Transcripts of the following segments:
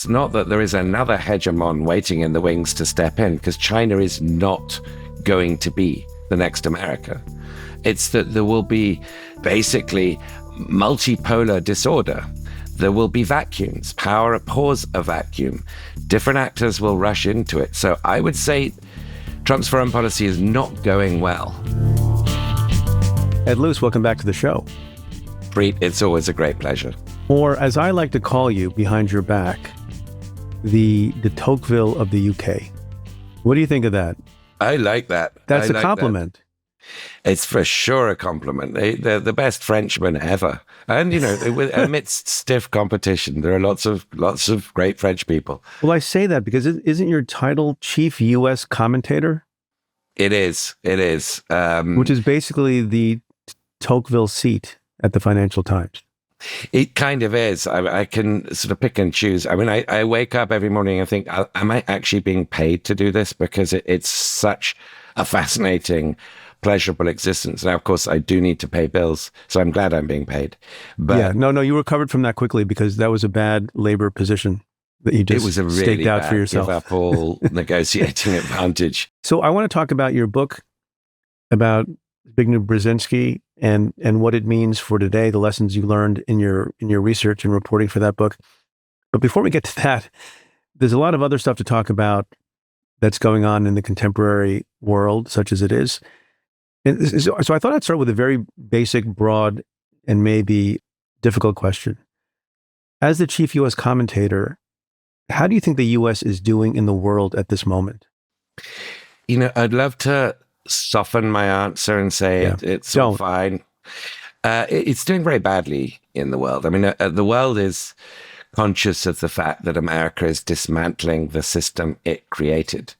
It's not that there is another hegemon waiting in the wings to step in, because China is not going to be the next America. It's that there will be basically multipolar disorder. There will be vacuums. Power abhors a vacuum. Different actors will rush into it. So I would say Trump's foreign policy is not going well. Ed Luce, welcome back to the show. Preet, it's always a great pleasure. Or, as I like to call you behind your back, the Tocqueville of the UK. What do you think of that? I like that. That's a compliment. It's for sure a compliment. They're the best Frenchmen ever. And, amidst stiff competition, there are lots of great French people. Well, I say that because isn't your title Chief U.S. Commentator? It is. Which is basically the Tocqueville seat at the Financial Times. It kind of is. I can sort of pick and choose. I mean, I wake up every morning and think, am I actually being paid to do this? Because it's such a fascinating, pleasurable existence. Now, of course, I do need to pay bills, so I'm glad I'm being paid. But yeah, no, you recovered from that quickly because that was a bad labor position that you just staked out for yourself. Give up all negotiating advantage. So I want to talk about your book about Zbigniew Brzezinski and what it means for today, the lessons you learned in your research and reporting for that book. But before we get to that, there's a lot of other stuff to talk about that's going on in the contemporary world, such as it is. And so I thought I'd start with a very basic, broad, and maybe difficult question. As the chief U.S. commentator, how do you think the U.S. is doing in the world at this moment? I'd love to soften my answer and say it's all fine. It's doing very badly in the world. I mean, the world is conscious of the fact that America is dismantling the system it created.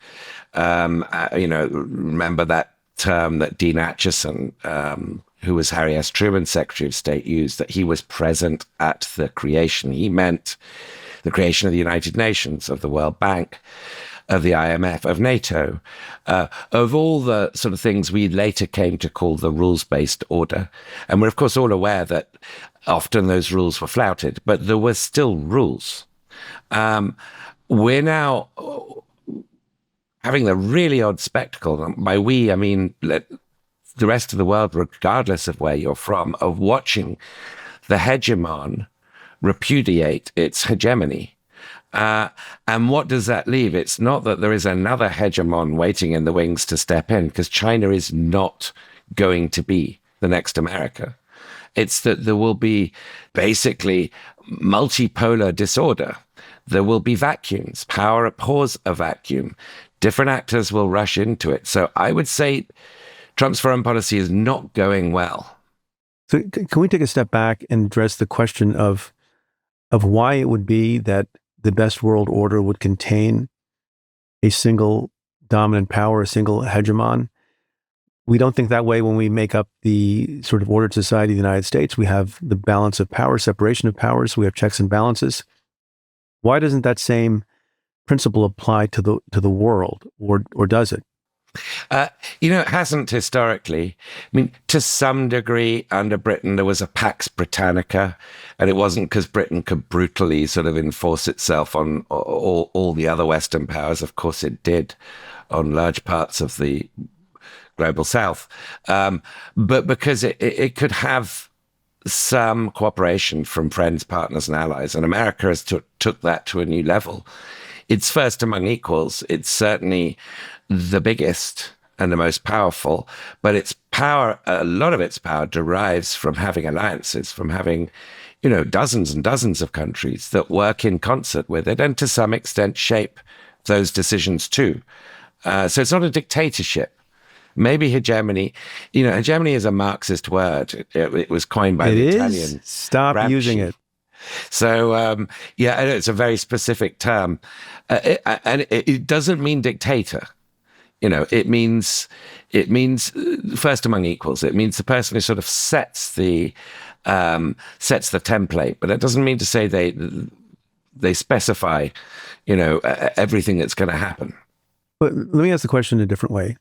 Remember that term that Dean Acheson, who was Harry S. Truman's Secretary of State, used, that he was present at the creation. He meant the creation of the United Nations, of the World Bank, of the IMF, of NATO, of all the sort of things we later came to call the rules-based order. And we're, of course, all aware that often those rules were flouted, but there were still rules. We're now having the really odd spectacle, by we, I mean the rest of the world, regardless of where you're from, of watching the hegemon repudiate its hegemony. And what does that leave? It's not that there is another hegemon waiting in the wings to step in, because China is not going to be the next America. It's that there will be basically multipolar disorder. There will be vacuums. Power abhors a vacuum. Different actors will rush into it. So I would say Trump's foreign policy is not going well. So can we take a step back and address the question of why it would be that the best world order would contain a single dominant power, a single hegemon? We don't think that way when we make up the sort of ordered society of the United States. We have the balance of power, separation of powers. We have checks and balances. Why doesn't that same principle apply to the world, or does it? It hasn't historically. I mean, to some degree, under Britain, there was a Pax Britannica, and it wasn't because Britain could brutally sort of enforce itself on all the other Western powers. Of course, it did on large parts of the global South. But because it could have some cooperation from friends, partners, and allies, and America has took that to a new level. It's first among equals. It's certainly the biggest and the most powerful, but its power, a lot of its power derives from having alliances, from having, dozens and dozens of countries that work in concert with it and to some extent shape those decisions too. So it's not a dictatorship. Maybe hegemony, hegemony is a Marxist word. It was coined by the Italian. Stop Gramsci. Using it. So, it's a very specific term. And it doesn't mean dictator. It means first among equals. It means the person who sort of sets the template, but that doesn't mean to say they specify, everything that's going to happen. But let me ask the question in a different way.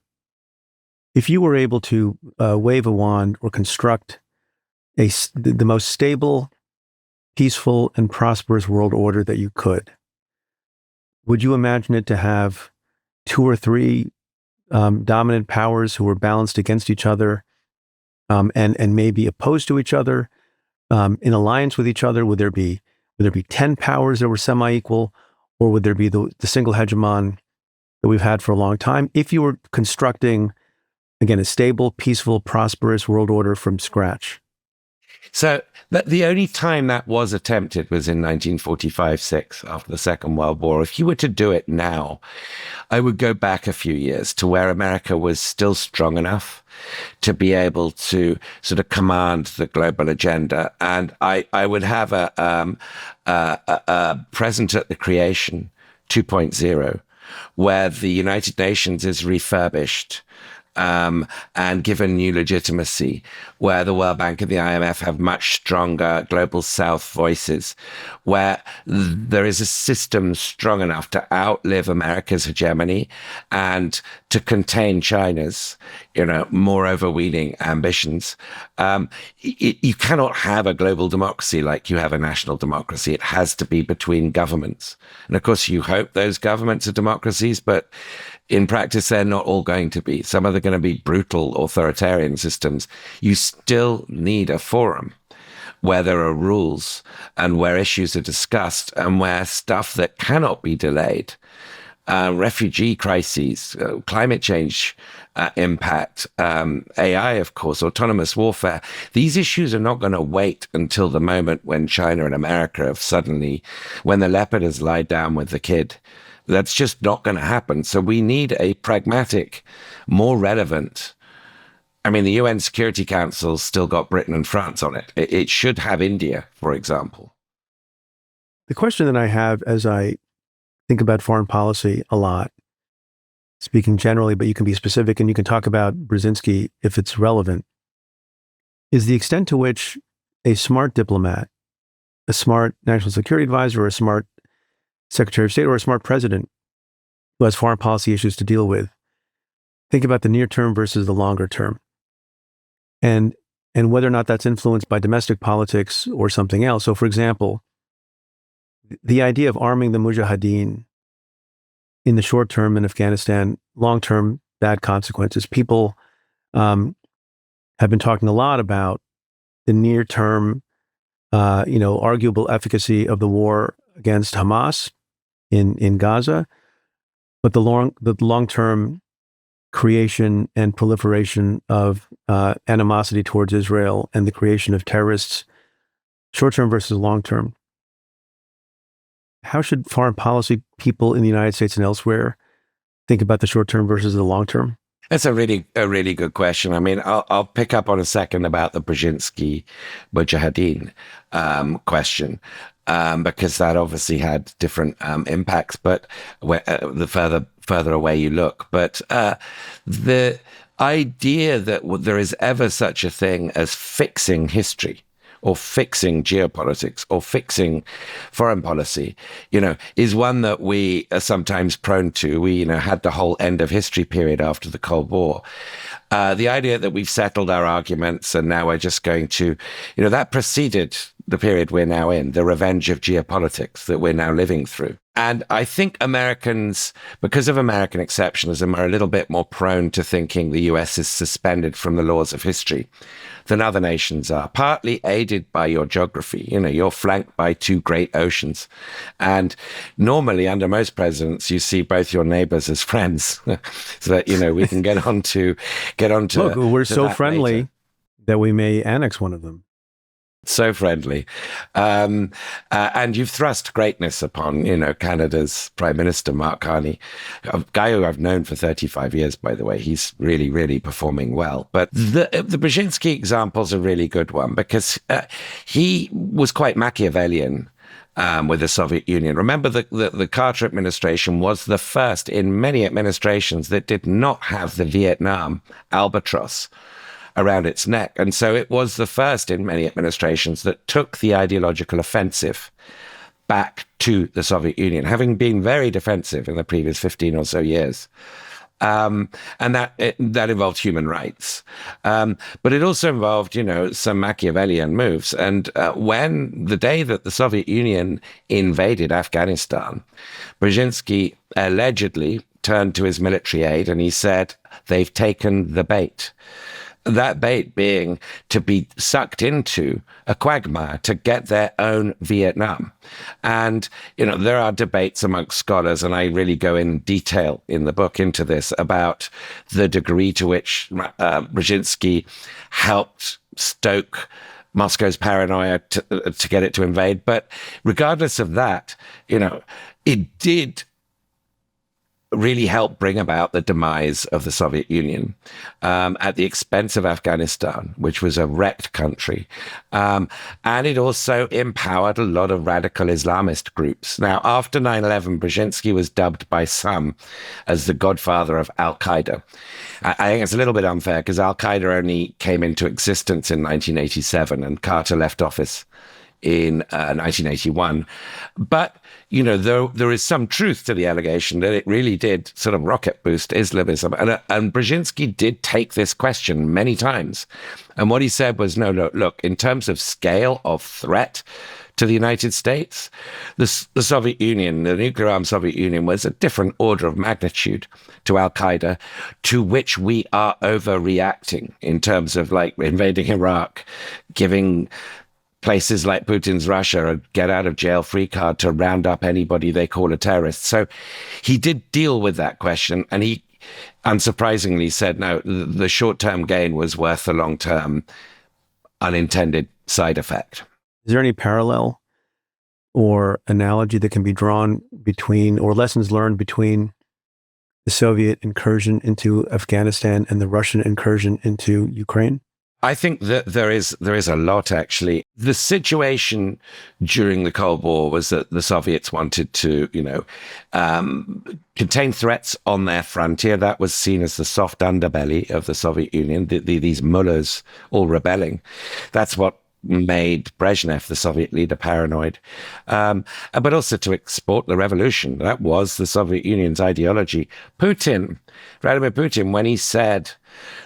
If you were able to wave a wand or construct the most stable, peaceful, and prosperous world order that you could, would you imagine it to have two or three dominant powers who are balanced against each other, and maybe opposed to each other, in alliance with each other? Would there be 10 powers that were semi-equal, or would there be the single hegemon that we've had for a long time? If you were constructing, again, a stable, peaceful, prosperous world order from scratch. So the only time that was attempted was in 1945-6, after the Second World War. If you were to do it now, I would go back a few years to where America was still strong enough to be able to sort of command the global agenda. And I would have a present at the creation 2.0, where the United Nations is refurbished, and given new legitimacy, where the World Bank and the IMF have much stronger global South voices, where there is a system strong enough to outlive America's hegemony and to contain China's, more overweening ambitions. You cannot have a global democracy like you have a national democracy. It has to be between governments. And of course, you hope those governments are democracies, but in practice, they're not all going to be. Some of them are going to be brutal authoritarian systems. You still need a forum where there are rules and where issues are discussed and where stuff that cannot be delayed, refugee crises, climate change impact, AI, of course, autonomous warfare. These issues are not going to wait until the moment when China and America have suddenly, when the leopard has lied down with the kid. That's just not going to happen. So we need a pragmatic, more relevant. I mean, the UN Security Council still got Britain and France on it. It should have India, for example. The question that I have as I think about foreign policy a lot, speaking generally, but you can be specific and you can talk about Brzezinski if it's relevant, is the extent to which a smart diplomat, a smart national security advisor, or a smart Secretary of State, or a smart president who has foreign policy issues to deal with, think about the near term versus the longer term, and whether or not that's influenced by domestic politics or something else. So, for example, the idea of arming the mujahideen in the short term in Afghanistan, long term bad consequences. People have been talking a lot about the near term, arguable efficacy of the war against Hamas in Gaza, but the long-term creation and proliferation of animosity towards Israel and the creation of terrorists, short-term versus long-term. How should foreign policy people in the United States and elsewhere think about the short-term versus the long-term? That's a really good question. I mean, I'll pick up on a second about the Brzezinski Mujahideen question, because that obviously had different impacts, but the further away you look. But the idea that there is ever such a thing as fixing history, or fixing geopolitics, or fixing foreign policy, is one that we are sometimes prone to. We, had the whole end of history period after the Cold War. The idea that we've settled our arguments and now we're just going to, that preceded the period we're now in, the revenge of geopolitics that we're now living through. And I think Americans, because of American exceptionalism, are a little bit more prone to thinking the US is suspended from the laws of history than other nations are, partly aided by your geography. You're flanked by two great oceans. And normally, under most presidents, you see both your neighbors as friends so that, we can get on to. Look, we're so friendly later that we may annex one of them. So friendly. And you've thrust greatness upon, Canada's Prime Minister, Mark Carney, a guy who I've known for 35 years, by the way. He's really, really performing well. But the Brzezinski example is a really good one because he was quite Machiavellian with the Soviet Union. Remember, the Carter administration was the first in many administrations that did not have the Vietnam albatross around its neck. And so it was the first in many administrations that took the ideological offensive back to the Soviet Union, having been very defensive in the previous 15 or so years. And that involved human rights. But it also involved, some Machiavellian moves. And when the day that the Soviet Union invaded Afghanistan, Brzezinski allegedly turned to his military aide and he said, "They've taken the bait." That bait being to be sucked into a quagmire to get their own Vietnam. And, there are debates amongst scholars, and I really go in detail in the book into this, about the degree to which Brzezinski helped stoke Moscow's paranoia to get it to invade. But regardless of that, it did really helped bring about the demise of the Soviet Union at the expense of Afghanistan, which was a wrecked country. And it also empowered a lot of radical Islamist groups. Now, after 9/11, Brzezinski was dubbed by some as the godfather of Al-Qaeda. I think it's a little bit unfair because Al-Qaeda only came into existence in 1987 and Carter left office in 1981. But, there is some truth to the allegation that it really did sort of rocket boost Islamism. And Brzezinski did take this question many times. And what he said was, no, look, in terms of scale of threat to the United States, the Soviet Union, the nuclear-armed Soviet Union, was a different order of magnitude to Al-Qaeda, to which we are overreacting in terms of like invading Iraq, giving places like Putin's Russia a get-out-of-jail-free card to round up anybody they call a terrorist. So he did deal with that question, and he unsurprisingly said, no, the short-term gain was worth the long-term unintended side effect. Is there any parallel or analogy that can be drawn between, or lessons learned between, the Soviet incursion into Afghanistan and the Russian incursion into Ukraine? I think that there is a lot, actually. The situation during the Cold War was that the Soviets wanted to, contain threats on their frontier. That was seen as the soft underbelly of the Soviet Union, these mullahs all rebelling. That's what made Brezhnev, the Soviet leader, paranoid. But also to export the revolution. That was the Soviet Union's ideology. Vladimir Putin, when he said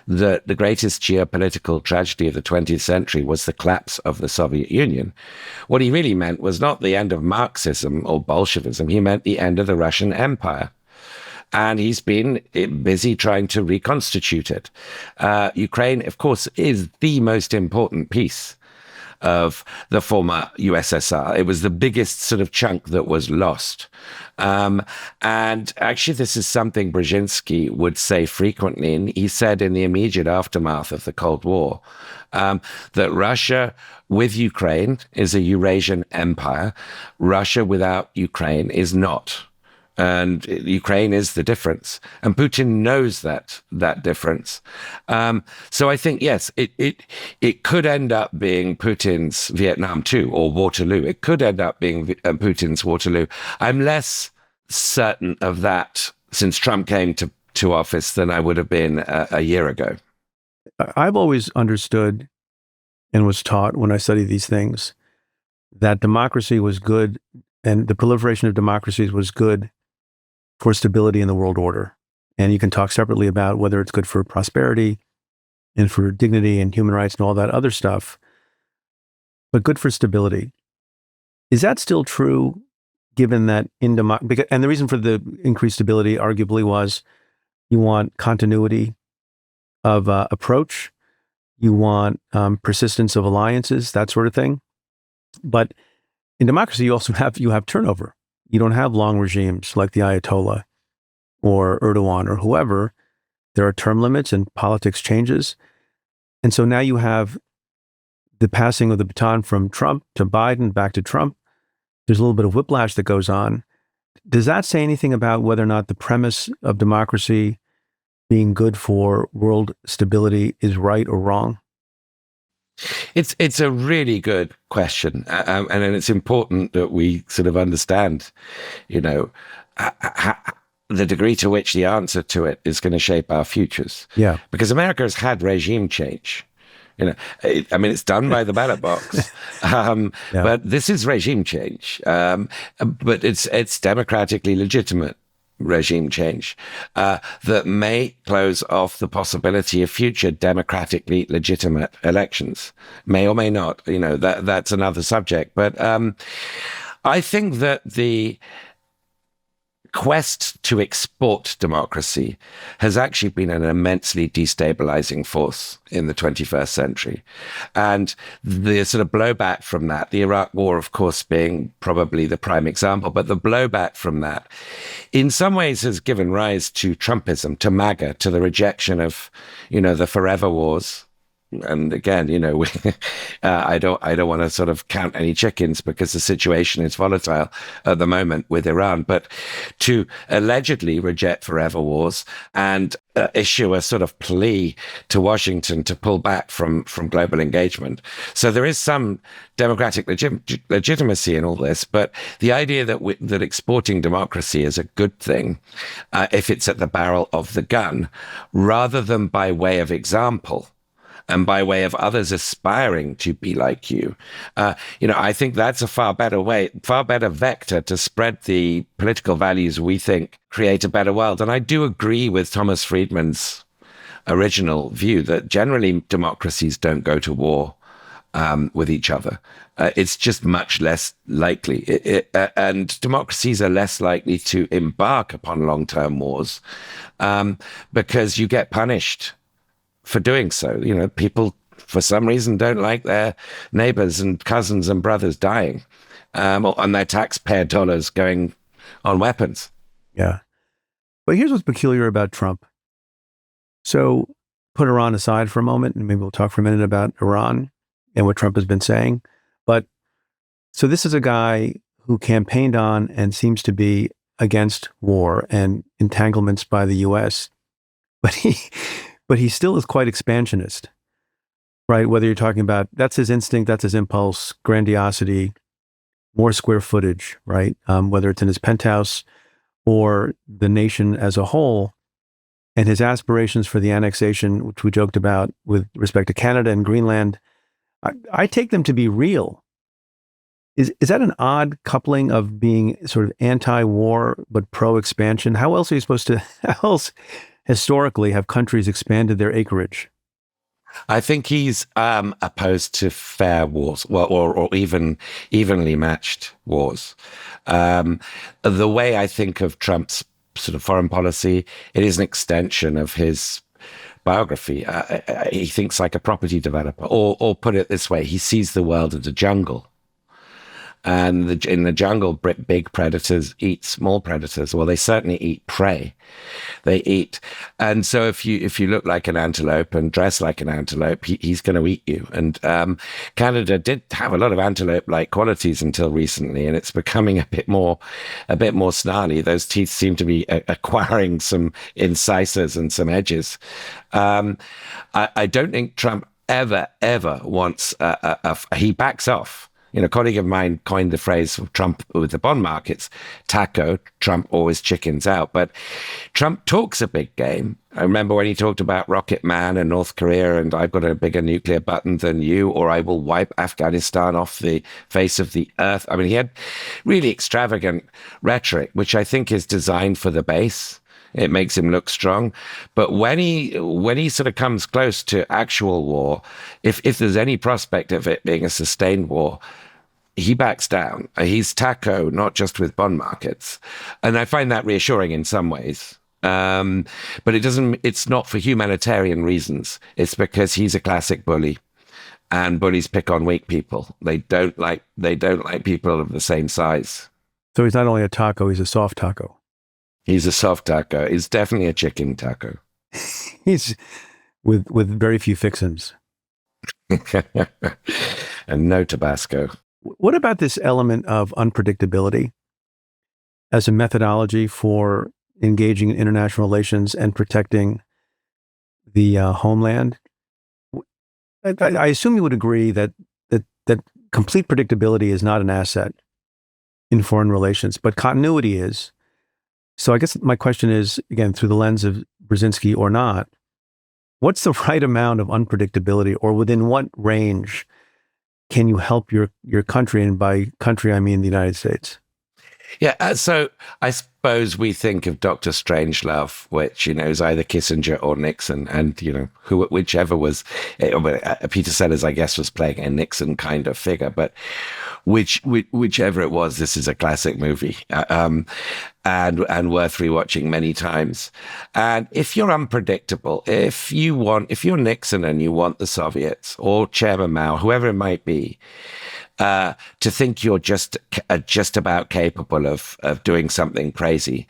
that the greatest geopolitical tragedy of the 20th century was the collapse of the Soviet Union, what he really meant was not the end of Marxism or Bolshevism. He meant the end of the Russian Empire. And he's been busy trying to reconstitute it. Ukraine, of course, is the most important piece of the former USSR. It was the biggest sort of chunk that was lost. And actually, this is something Brzezinski would say frequently. And he said in the immediate aftermath of the Cold War that Russia with Ukraine is a Eurasian empire. Russia without Ukraine is not. And Ukraine is the difference. And Putin knows that difference. So I think, yes, it could end up being Putin's Vietnam too, or Waterloo. It could end up being Putin's Waterloo. I'm less certain of that since Trump came to office than I would have been a year ago. I've always understood and was taught when I studied these things that democracy was good and the proliferation of democracies was good for stability in the world order. And you can talk separately about whether it's good for prosperity and for dignity and human rights and all that other stuff, but good for stability. Is that still true, given that and the reason for the increased stability arguably was you want continuity of approach, you want persistence of alliances, that sort of thing. But in democracy, you also have turnover. You don't have long regimes like the Ayatollah or Erdogan or whoever. There are term limits and politics changes. And so now you have the passing of the baton from Trump to Biden back to Trump. There's a little bit of whiplash that goes on. Does that say anything about whether or not the premise of democracy being good for world stability is right or wrong? It's a really good question, and it's important that we sort of understand, the degree to which the answer to it is going to shape our futures. Yeah, because America has had regime change. It's done by the ballot box, but this is regime change. But it's democratically legitimate regime change that may close off the possibility of future democratically legitimate elections. May or may not. That's another subject. But I think that the quest to export democracy has actually been an immensely destabilizing force in the 21st century. And the sort of blowback from that, the Iraq War, of course, being probably the prime example, but the blowback from that in some ways has given rise to Trumpism, to MAGA, to the rejection of, the forever wars. And again, I don't want to sort of count any chickens because the situation is volatile at the moment with Iran, but to allegedly reject forever wars and issue a sort of plea to Washington to pull back from global engagement. So there is some democratic legitimacy in all this, but the idea that exporting democracy is a good thing if it's at the barrel of the gun, rather than by way of example, and by way of others aspiring to be like you. I think that's a far better vector to spread the political values we think create a better world. And I do agree with Thomas Friedman's original view that generally democracies don't go to war with each other. It's just much less likely. And democracies are less likely to embark upon long-term wars because you get punished for doing so. People, for some reason, don't like their neighbors and cousins and brothers dying, and their taxpayer dollars going on weapons. Yeah. But here's what's peculiar about Trump. So put Iran aside for a moment, and maybe we'll talk for a minute about Iran and what Trump has been saying. But so this is a guy who campaigned on and seems to be against war and entanglements by the U.S., but he still is quite expansionist, right? Whether you're talking about, that's his instinct, that's his impulse, grandiosity, more square footage, right? Whether it's in his penthouse or the nation as a whole, and his aspirations for the annexation, which we joked about with respect to Canada and Greenland, I take them to be real. Is that an odd coupling of being sort of anti-war but pro-expansion? How else historically have countries expanded their acreage? I think he's opposed to fair wars, well, or even evenly matched wars. The way I think of Trump's sort of foreign policy, it is an extension of his biography. He thinks like a property developer, or put it this way, he sees the world as a jungle. And in the jungle, big predators eat small predators. Well, they certainly eat prey. They eat. And so if you look like an antelope and dress like an antelope, he's going to eat you. And Canada did have a lot of antelope-like qualities until recently, and it's becoming a bit more snarly. Those teeth seem to be acquiring some incisors and some edges. I don't think Trump ever wants he backs off. A colleague of mine coined the phrase of Trump with the bond markets, taco, Trump always chickens out. But Trump talks a big game. I remember when he talked about Rocket Man and North Korea and I've got a bigger nuclear button than you, or I will wipe Afghanistan off the face of the earth. I mean, he had really extravagant rhetoric, which I think is designed for the base. It makes him look strong. But when he sort of comes close to actual war, if there's any prospect of it being a sustained war, he backs down. He's taco, not just with bond markets. And I find that reassuring in some ways. But it's not for humanitarian reasons. It's because he's a classic bully. And bullies pick on weak people. They don't like people of the same size. So he's not only a taco, he's a soft taco. He's a soft taco. He's definitely a chicken taco. He's with very few fixins. And no Tabasco. What about this element of unpredictability as a methodology for engaging in international relations and protecting the homeland? I assume you would agree that complete predictability is not an asset in foreign relations, but continuity is. So I guess my question is, again, through the lens of Brzezinski or not, what's the right amount of unpredictability, or within what range can you help your country? And by country, I mean the United States. Yeah, so I suppose we think of Dr. Strangelove, which, is either Kissinger or Nixon, and, whichever was, Peter Sellers, I guess, was playing a Nixon kind of figure, but whichever it was, this is a classic movie, and worth rewatching many times. And if you're unpredictable, if you're Nixon and you want the Soviets or Chairman Mao, whoever it might be, to think you're just about capable of doing something crazy.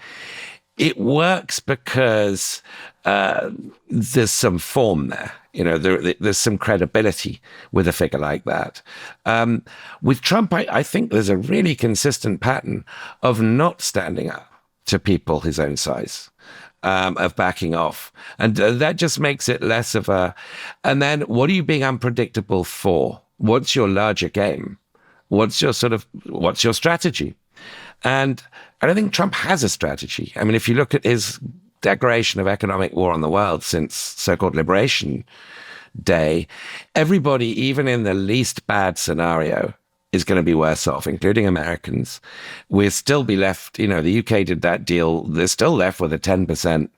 It works because there's some form there. There's some credibility with a figure like that. With Trump, I think there's a really consistent pattern of not standing up to people his own size. Of backing off. And that just makes it less of a... And then what are you being unpredictable for? What's your larger game? What's your strategy? And I don't think Trump has a strategy. I mean, if you look at his declaration of economic war on the world since so-called Liberation Day, everybody, even in the least bad scenario, is going to be worse off, including Americans. We'll still be left, the UK did that deal. They're still left with a 10%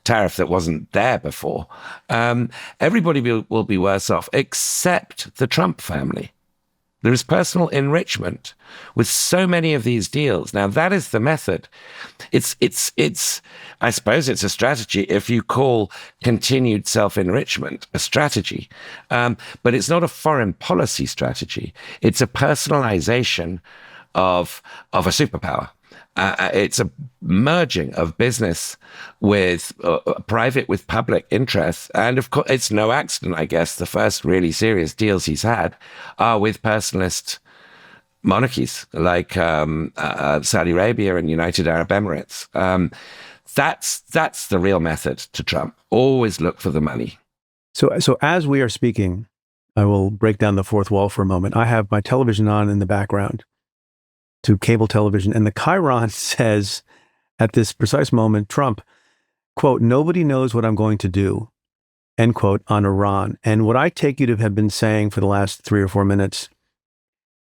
tariff that wasn't there before. Everybody will be worse off, except the Trump family. There is personal enrichment with so many of these deals. Now, that is the method. It's. I suppose it's a strategy if you call continued self-enrichment a strategy. But it's not a foreign policy strategy. It's a personalization of a superpower. It's a merging of business with private with public interests. And of course, it's no accident, I guess, the first really serious deals he's had are with personalist monarchies like Saudi Arabia and United Arab Emirates. That's the real method to Trump. Always look for the money. So as we are speaking, I will break down the fourth wall for a moment. I have my television on in the background to cable television. And the Chiron says at this precise moment, Trump, quote, "Nobody knows what I'm going to do," end quote, on Iran. And what I take you to have been saying for the last 3 or 4 minutes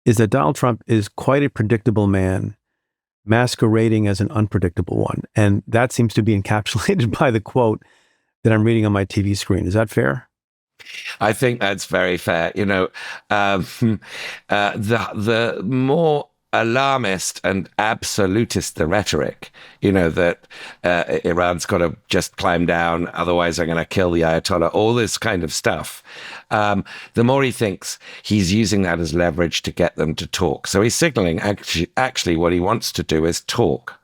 is that Donald Trump is quite a predictable man, masquerading as an unpredictable one. And that seems to be encapsulated by the quote that I'm reading on my TV screen. Is that fair? I think that's very fair. The more alarmist and absolutist the rhetoric, that Iran's got to just climb down, otherwise I'm going to kill the Ayatollah, all this kind of stuff. The more he thinks he's using that as leverage to get them to talk. So he's signaling actually what he wants to do is talk.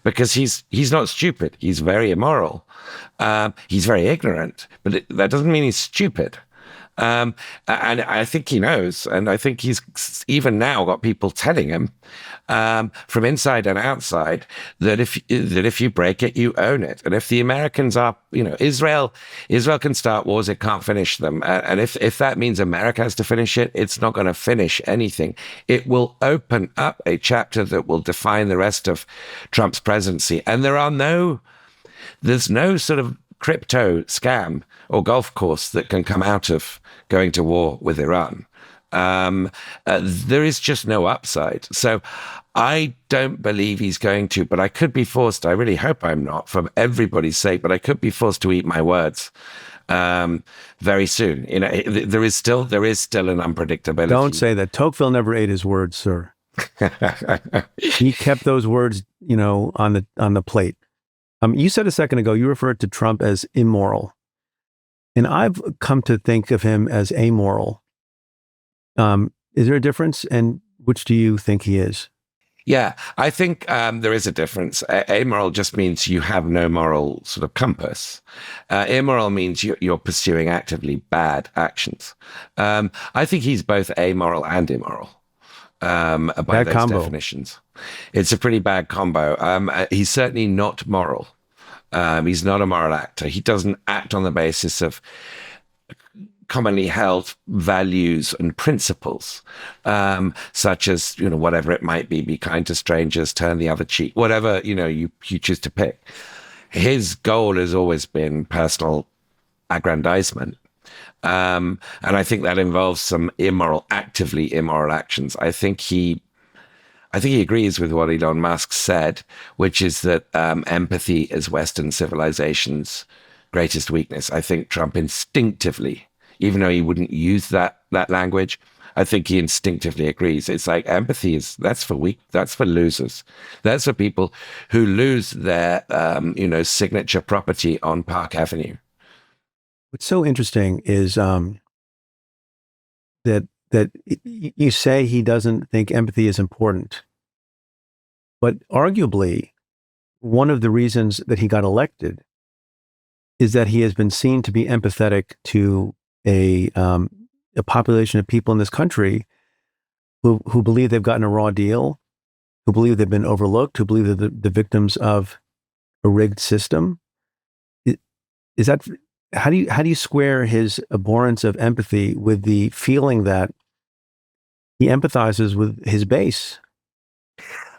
Because he's not stupid. He's very immoral. He's very ignorant, but that doesn't mean he's stupid. And I think he knows, and I think he's even now got people telling him from inside and outside that if you break it, you own it. And if the Americans are, Israel can start wars, it can't finish them. And if that means America has to finish it, it's not going to finish anything. It will open up a chapter that will define the rest of Trump's presidency. And there's no sort of crypto scam or golf course that can come out of going to war with Iran. There is just no upside. So I don't believe he's going to, but I could be forced, I really hope I'm not, for everybody's sake, but I could be forced to eat my words very soon. There is still an unpredictability. Don't say that. Tocqueville never ate his words, sir. He kept those words, on the plate. You said a second ago, you referred to Trump as immoral. And I've come to think of him as amoral. Is there a difference? And which do you think he is? Yeah, I think there is a difference. Amoral just means you have no moral sort of compass. Immoral means you're pursuing actively bad actions. I think he's both amoral and immoral. By bad those combo. Definitions. It's a pretty bad combo. He's certainly not moral. He's not a moral actor. He doesn't act on the basis of commonly held values and principles, such as, whatever it might be kind to strangers, turn the other cheek, whatever, you choose to pick. His goal has always been personal aggrandizement. And I think that involves some actively immoral actions. I think I think he agrees with what Elon Musk said, which is that empathy is Western civilization's greatest weakness. I think Trump instinctively, even though he wouldn't use that language, I think he instinctively agrees. It's like empathy that's for losers. That's for people who lose their, signature property on Park Avenue. What's so interesting is that you say he doesn't think empathy is important, but arguably one of the reasons that he got elected is that he has been seen to be empathetic to a population of people in this country who believe they've gotten a raw deal, who believe they've been overlooked, who believe they're the victims of a rigged system. Is that how do you square his abhorrence of empathy with the feeling that he empathizes with his base?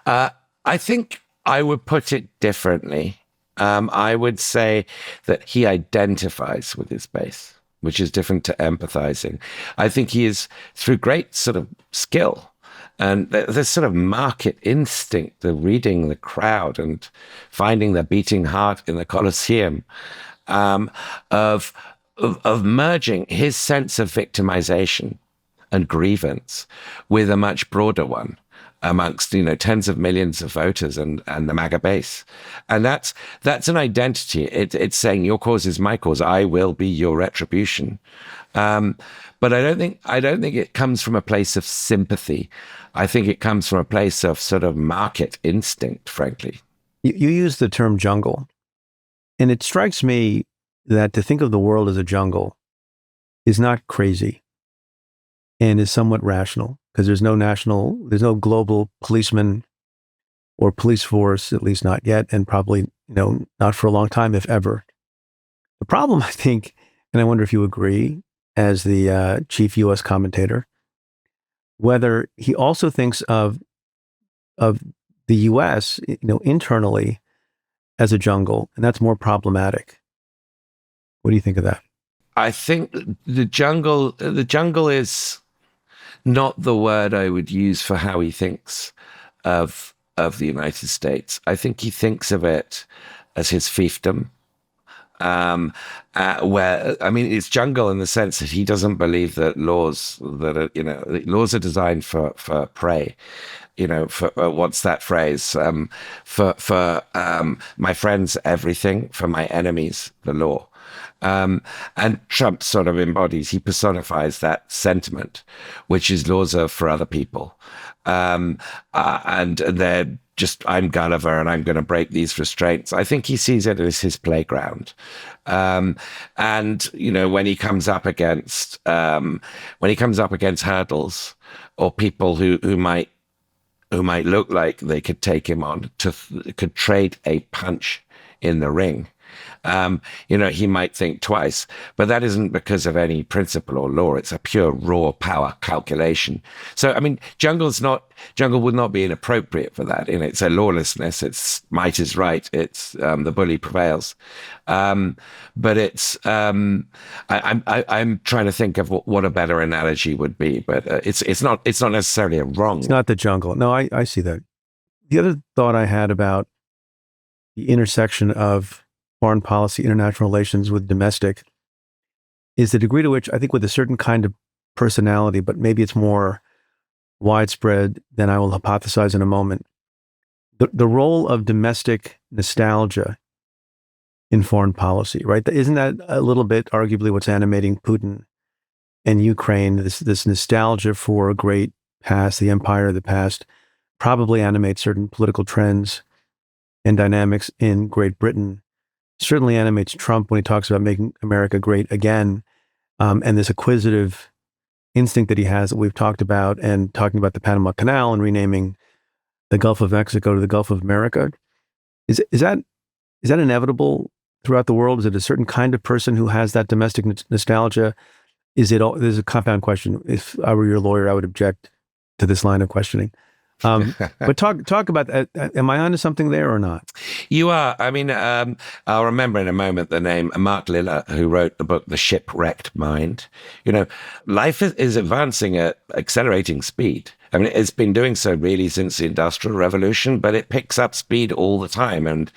I think I would put it differently. I would say that he identifies with his base, which is different to empathizing. I think he is, through great sort of skill and this sort of market instinct of reading the crowd and finding the beating heart in the Colosseum, of merging his sense of victimization and grievance with a much broader one amongst tens of millions of voters and the MAGA base, and that's an identity. It's saying your cause is my cause. I will be your retribution. But I don't think it comes from a place of sympathy. I think it comes from a place of sort of market instinct. Frankly, you use the term jungle, and it strikes me that to think of the world as a jungle is not crazy and is somewhat rational, because there's no global policeman or police force, at least not yet, and probably not for a long time, if ever. The problem, I think, and I wonder if you agree, as the chief U.S. commentator, whether he also thinks of the U.S. Internally as a jungle, and that's more problematic. What do you think of that? I think the jungle is not the word I would use for how he thinks of the United States. I think he thinks of it as his fiefdom, where, I mean, it's jungle in the sense that he doesn't believe that laws are designed for prey. For what's that phrase? For my friends, everything; for my enemies, the law. And Trump sort of he personifies that sentiment, which is laws are for other people. And they're just, I'm Gulliver and I'm going to break these restraints. I think he sees it as his playground. And, when he comes up against hurdles or people who might look like they could take him on, could trade a punch in the ring. He might think twice, but that isn't because of any principle or law. It's a pure raw power calculation. So, I mean, jungle would not be inappropriate for that. It's a lawlessness. It's might is right. It's the bully prevails. But it's I'm trying to think of what a better analogy would be. But it's not necessarily a wrong. It's not the jungle. No, I see that. The other thought I had about the intersection of foreign policy, international relations with domestic, is the degree to which, I think, with a certain kind of personality, but maybe it's more widespread than I will hypothesize in a moment, the role of domestic nostalgia in foreign policy, right? Isn't that a little bit arguably what's animating Putin and Ukraine? This nostalgia for a great past, the empire of the past, probably animates certain political trends and dynamics in Great Britain. Certainly animates Trump when he talks about making America great again, and this acquisitive instinct that he has that we've talked about, and talking about the Panama Canal and renaming the Gulf of Mexico to the Gulf of America. Is that inevitable throughout the world? Is it a certain kind of person who has that domestic nostalgia? Is it all? There's a compound question. If I were your lawyer, I would object to this line of questioning. But talk about that. Am I onto something there or not? You are. I mean, I'll remember in a moment the name Mark Liller, who wrote the book The Shipwrecked Mind. Life is advancing at accelerating speed. I mean, it's been doing so really since the Industrial Revolution, but it picks up speed all the time. And,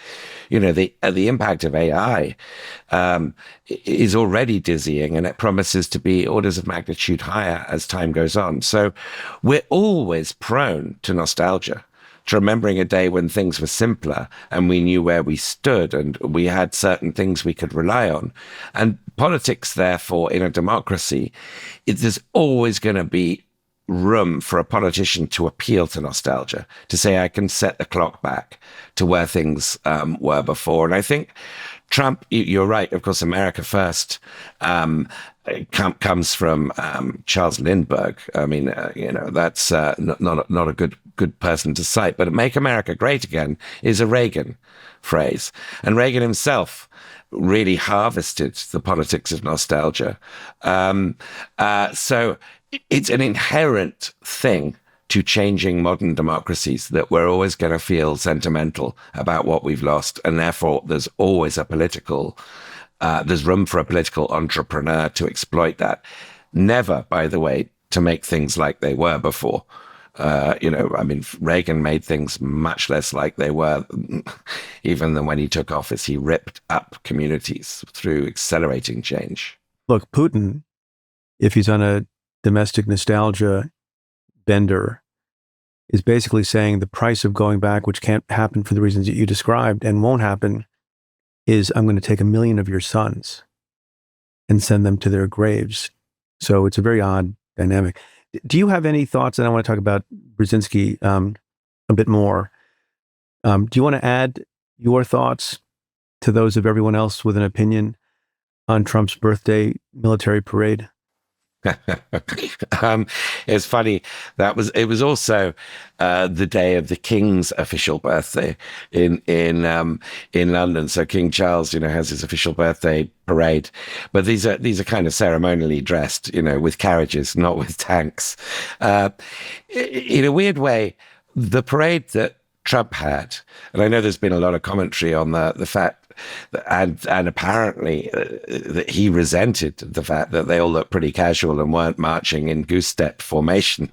the impact of AI is already dizzying, and it promises to be orders of magnitude higher as time goes on. So we're always prone to nostalgia, to remembering a day when things were simpler and we knew where we stood and we had certain things we could rely on. And politics, therefore, in a democracy, there's always going to be room for a politician to appeal to nostalgia, to say, I can set the clock back to where things were before. And I think Trump, you're right, of course, America First comes from Charles Lindbergh. I mean, that's not a good person to cite, but Make America Great Again is a Reagan phrase. And Reagan himself really harvested the politics of nostalgia. So it's an inherent thing to changing modern democracies that we're always going to feel sentimental about what we've lost. And therefore, there's always there's room for a political entrepreneur to exploit that. Never, by the way, to make things like they were before. Reagan made things much less like they were, even than when he took office. He ripped up communities through accelerating change. Look, Putin, if he's on a domestic nostalgia bender, is basically saying the price of going back, which can't happen for the reasons that you described and won't happen, is I'm going to take 1 million of your sons and send them to their graves. So it's a very odd dynamic. Do you have any thoughts? And I want to talk about Brzezinski a bit more. Do you want to add your thoughts to those of everyone else with an opinion on Trump's birthday military parade? It's funny. It was also the day of the King's official birthday in London. So King Charles, has his official birthday parade, but these are kind of ceremonially dressed, with carriages, not with tanks. In a weird way, the parade that Trump had, and I know there's been a lot of commentary on the fact. And apparently that he resented the fact that they all looked pretty casual and weren't marching in goose step formation.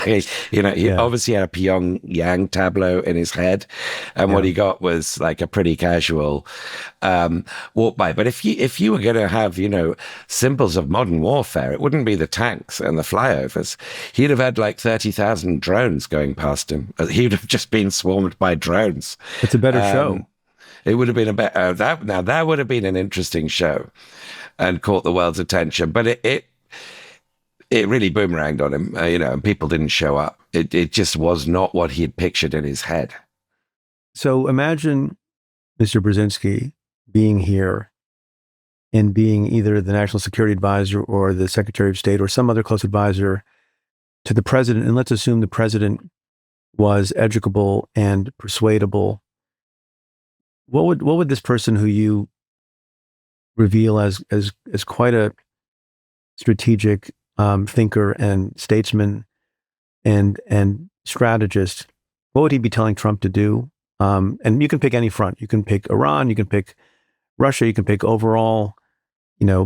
He obviously had a Pyongyang tableau in his head, and what he got was like a pretty casual walk by. But if you were going to have symbols of modern warfare, it wouldn't be the tanks and the flyovers. He'd have had like 30,000 drones going past him. He would have just been swarmed by drones. It's a better show. It would have been that would have been an interesting show and caught the world's attention. But it really boomeranged on him, and people didn't show up. It just was not what he had pictured in his head. So imagine Mr. Brzezinski being here and being either the National Security Advisor or the Secretary of State or some other close advisor to the president. And let's assume the president was educable and persuadable. What would this person who you reveal as quite a strategic thinker and statesman and strategist, what would he be telling Trump to do? And you can pick any front. You can pick Iran. You can pick Russia. You can pick overall,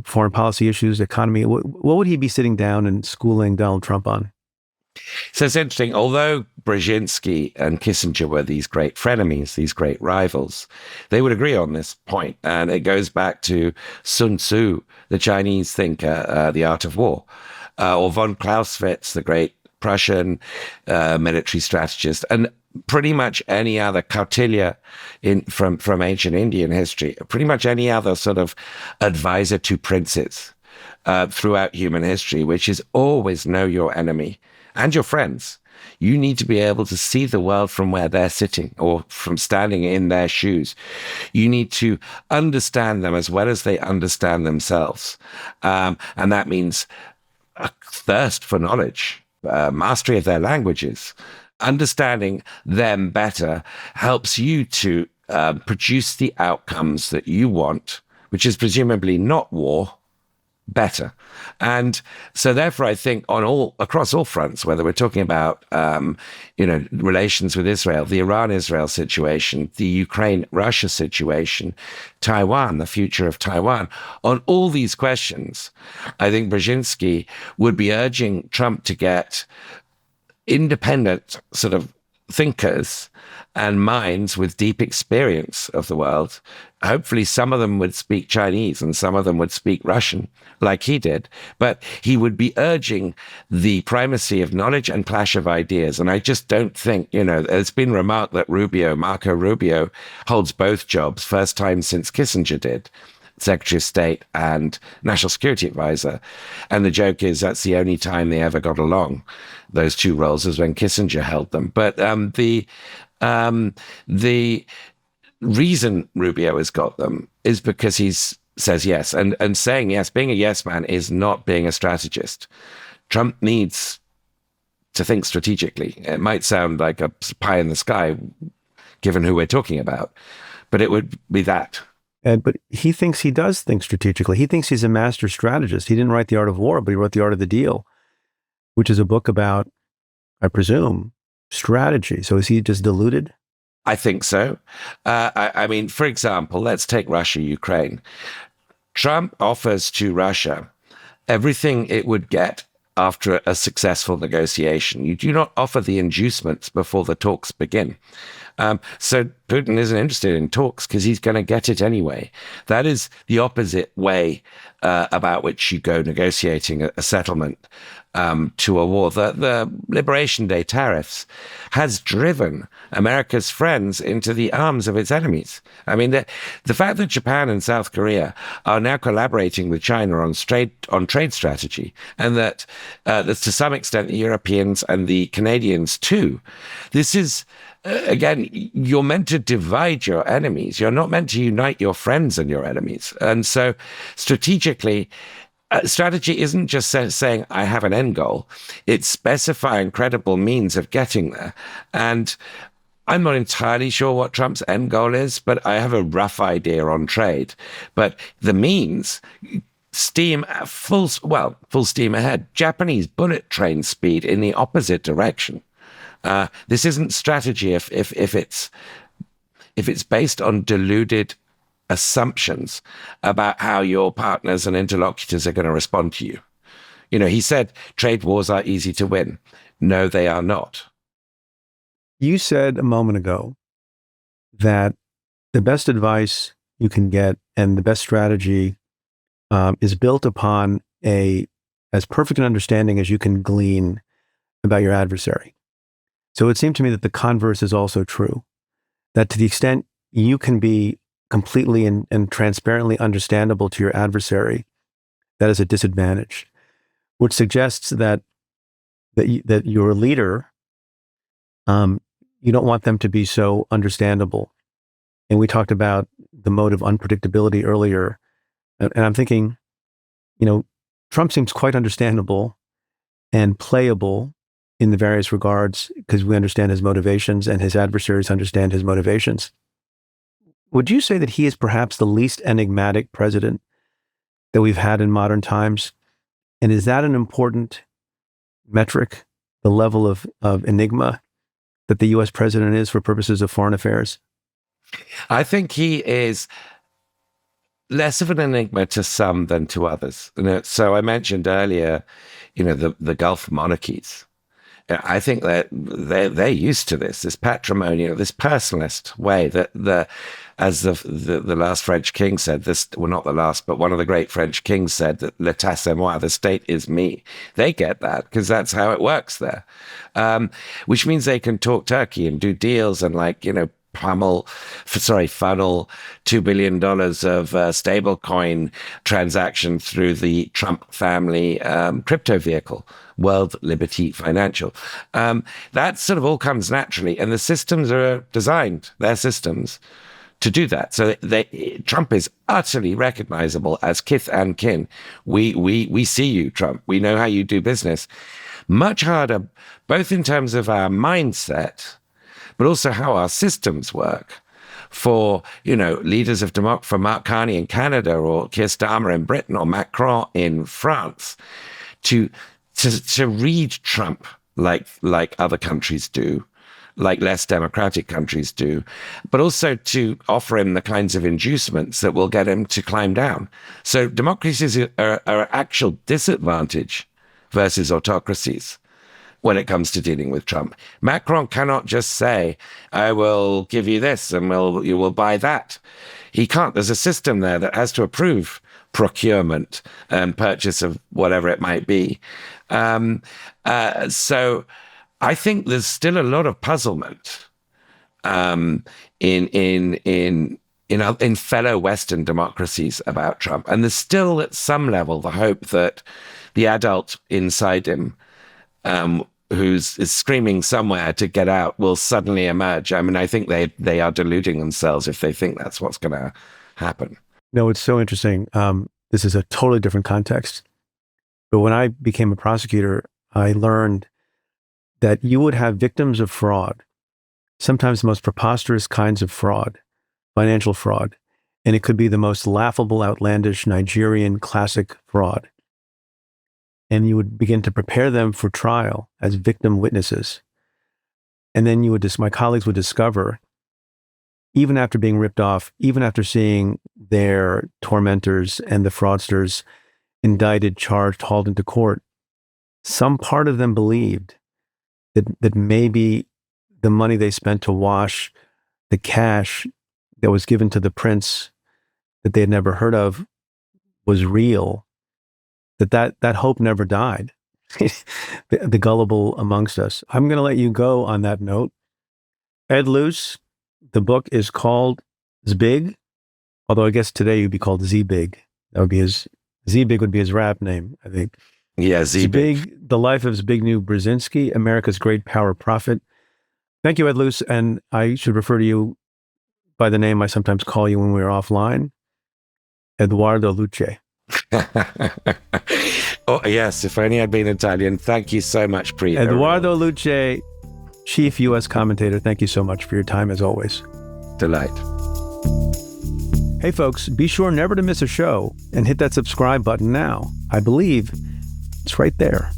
foreign policy issues, economy. What would he be sitting down and schooling Donald Trump on? So it's interesting. Although Brzezinski and Kissinger were these great frenemies, these great rivals, they would agree on this point. And it goes back to Sun Tzu, the Chinese thinker, The Art of War, or von Clausewitz, the great Prussian military strategist, and pretty much any other Kautilya from ancient Indian history, pretty much any other sort of advisor to princes throughout human history, which is always know your enemy and your friends. You need to be able to see the world from where they're sitting or from standing in their shoes. You need to understand them as well as they understand themselves. And that means a thirst for knowledge, mastery of their languages. Understanding them better helps you to produce the outcomes that you want, which is presumably not war, better. And so therefore, I think across all fronts, whether we're talking about, relations with Israel, the Iran-Israel situation, the Ukraine-Russia situation, Taiwan, the future of Taiwan, on all these questions, I think Brzezinski would be urging Trump to get independent sort of thinkers and minds with deep experience of the world. Hopefully, some of them would speak Chinese and some of them would speak Russian, like he did. But he would be urging the primacy of knowledge and clash of ideas. And I just don't think, it's been remarked that Marco Rubio, holds both jobs, first time since Kissinger did. Secretary of State and National Security Advisor. And the joke is that's the only time they ever got along, those two roles, is when Kissinger held them. But the reason Rubio has got them is because he says yes. And saying yes, being a yes man is not being a strategist. Trump needs to think strategically. It might sound like a pie in the sky, given who we're talking about, but it would be that. But he thinks he does think strategically. He thinks he's a master strategist. He didn't write The Art of War, but he wrote The Art of the Deal, which is a book about, I presume, strategy. So is he just deluded? I think so. I mean, for example, let's take Russia, Ukraine. Trump offers to Russia everything it would get after a successful negotiation. You do not offer the inducements before the talks begin. So Putin isn't interested in talks because he's going to get it anyway. That is the opposite way about which you go negotiating a settlement to a war. The Liberation Day tariffs has driven America's friends into the arms of its enemies. I mean, the fact that Japan and South Korea are now collaborating with China on trade strategy, and that to some extent the Europeans and the Canadians too, this is, again, you're meant to divide your enemies. You're not meant to unite your friends and your enemies. And so strategically, strategy isn't just saying, I have an end goal. It's specifying credible means of getting there. And I'm not entirely sure what Trump's end goal is, but I have a rough idea on trade. But the means, full steam ahead. Japanese bullet train speed in the opposite direction. This isn't strategy if it's based on deluded assumptions about how your partners and interlocutors are going to respond to you. He said trade wars are easy to win. No, they are not. You said a moment ago that the best advice you can get and the best strategy is built upon as perfect an understanding as you can glean about your adversary. So it seemed to me that the converse is also true, that to the extent you can be completely and transparently understandable to your adversary, that is a disadvantage, which suggests that your leader, you don't want them to be so understandable. And we talked about the mode of unpredictability earlier. And I'm thinking, Trump seems quite understandable and playable in the various regards because we understand his motivations and his adversaries understand his motivations. Would you say that he is perhaps the least enigmatic president that we've had in modern times? And is that an important metric, the level of enigma that the U.S. president is for purposes of foreign affairs? I think he is less of an enigma to some than to others. So I mentioned earlier, the Gulf monarchies. I think that they're used to this patrimonial, this personalist way that as the last French king said, not the last, but one of the great French kings said that l'état c'est moi, the state is me. They get that because that's how it works there, which means they can talk turkey and do deals and funnel $2 billion of stablecoin transaction through the Trump family crypto vehicle, World Liberty Financial. That sort of all comes naturally, and the systems are designed, their systems, to do that. So Trump is utterly recognizable as kith and kin. We see you, Trump. We know how you do business. Much harder, both in terms of our mindset, but also how our systems work for, leaders of for Mark Carney in Canada or Keir Starmer in Britain or Macron in France to read Trump like other countries do, like less democratic countries do, but also to offer him the kinds of inducements that will get him to climb down. So democracies are actual disadvantage versus autocracies. when it comes to dealing with Trump. Macron cannot just say, I will give you this and you will buy that. He can't. There's a system there that has to approve procurement and purchase of whatever it might be. So I think there's still a lot of puzzlement in fellow Western democracies about Trump. And there's still at some level the hope that the adult inside him is screaming somewhere to get out will suddenly emerge. I mean, I think they are deluding themselves if they think that's what's going to happen. No, it's so interesting. This is a totally different context. But when I became a prosecutor, I learned that you would have victims of fraud, sometimes the most preposterous kinds of fraud, financial fraud, and it could be the most laughable, outlandish Nigerian classic fraud. And you would begin to prepare them for trial as victim witnesses. And then my colleagues would discover, even after being ripped off, even after seeing their tormentors and the fraudsters indicted, charged, hauled into court, some part of them believed that maybe the money they spent to wash the cash that was given to the prince that they had never heard of was real, that hope never died. The gullible amongst us. I'm going to let you go on that note. Ed Luce, the book is called Zbig, although I guess today you'd be called Zbig. That would be Zbig would be his rap name, I think. Yeah, Zbig. The Life of Zbigniew Brzezinski, America's Great Power Prophet. Thank you, Ed Luce, and I should refer to you by the name I sometimes call you when we're offline, Eduardo Luce. Oh, yes, if only I'd been Italian. Thank you so much, Preet. Eduardo Luce, Chief U.S. Commentator, thank you so much for your time as always. Delight. Hey folks, be sure never to miss a show and hit that subscribe button now. I believe it's right there.